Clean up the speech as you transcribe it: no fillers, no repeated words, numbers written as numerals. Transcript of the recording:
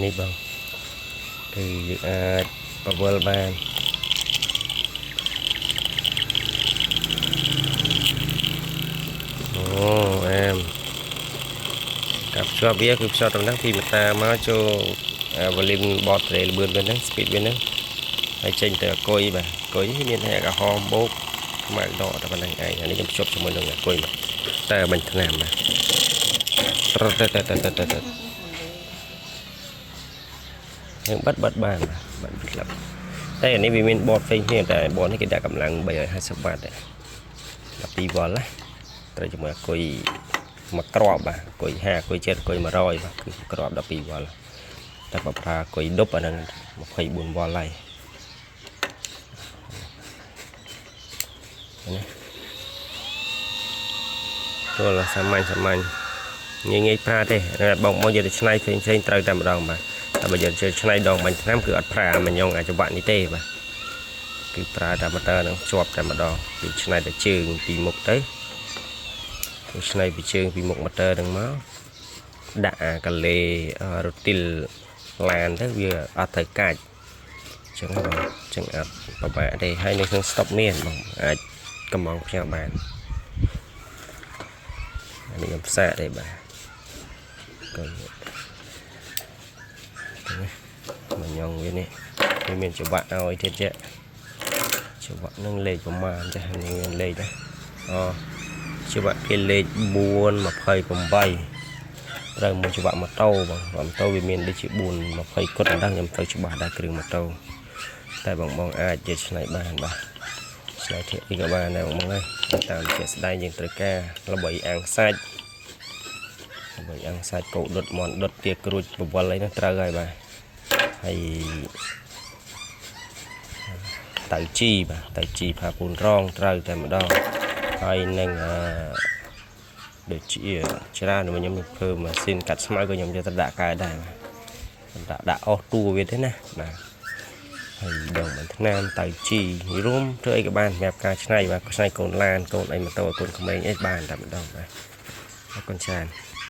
នេះបងគឺយើងអាចបវលបានអូអែមកាប់ជាប់វាគឺផ្សោតដំណឹងពីមតាមកចូលវ៉ូលីមបតត្រេលបឿនវិញហ្នឹង speed វិញហ្នឹងហើយចេញទៅអគុយបាទអគុយនេះមានតែកាហមបោកខ្មៅដកតែប៉ុណ្្នឹងឯងអានេះខ្ញុំភ្ជាប់ជាមួយនឹងអគុយមកតែបាញ់ថ្នាំបាទត្រតតយើងបិទបានបាទបាត់ពីក្លឹបតែអានេះវាមានបតផ្សេងគ្នាតែបតនេះគេដាក់កម្លាំង350 វ៉ាត់ដែរ12 វ៉ុលណាត្រូវជាមួយអគុយមកក្របបាទអគុយ50អគុយ7អគុយ100បាទគឺក្រប12 វ៉ុលតែបើប្រើអគុយដប់អាហ្នឹង24 វ៉ុលហើយនេះចូលសាមញ្ញងាយប្រើទេបងមកយកទៅឆ្នៃផ្សេងត្រូវតែម្ដងបាទតែបើយើងជិះឆ្នៃដងបាញ់ឆ្នាំគឺអត់ប្រើមញងអាចវ៉ាក់នេះទេបាទគឺប្រើតែម៉ូទ័រនឹងជាប់តែម្ដងគឺឆ្នៃតែជើងពីមុខទៅគឺឆ្នៃពីជើងពីមុខម៉ូទ័រនឹងមកដាក់អាកាលេរូទីលឡានទៅវាអត់ត្រូវកាច់អញ្ចឹងបងអញ្ចឹងអត់ប្របាក់ទេហើយនៅក្នុង stop មានបងអាចកំងផ្ញើបានអានេះខ្ញុំផ្សាកទេបាទក៏មញងវានេះវាមានច្រវាក់ឲ្យទៀតចេះច្រវាក់នឹងលេខប្រមាណចាស់នេះមានលេខណាច្រវាក់គេលេខ428ត្រូវមួយច្រវាក់ម៉ូតូបងម៉ូតូវាមានដូចជា420គត់ដល់ខ្ញុំទៅច្បាស់ដែរគ្រឿងម៉ូតូតែបងអាចយកឆ្នៃបានបាទឆ្នៃធាក់អីក៏បានដែរបងហើយតាមជាក់ស្ដែងយើងត្រូវការល្បីអាំងសាច់កោដុតមន់ដុតទាក្រួចបវលអីនោះត្រូវហើយបាទហើយតៅជីបាទតៅជីផាពូនរងត្រូវតែម្ដងហើយនឹងដូចជាច្រើនខ្ញុំធ្វើម៉ាស៊ីនកាត់ស្មៅក៏ខ្ញុំយកទៅដាក់កែដែរបាទដាក់អស់តួវាទេណាបាទហើយដងបន្ថ្នាំតៅជីរួមធ្វើអីក៏បានសម្រាប់ការឆ្នៃបាទឆ្នៃកូនឡានកូនអីម៉ូតូកូនក្មេងអីបានតែម្ដងបាទអរគុណច្រើន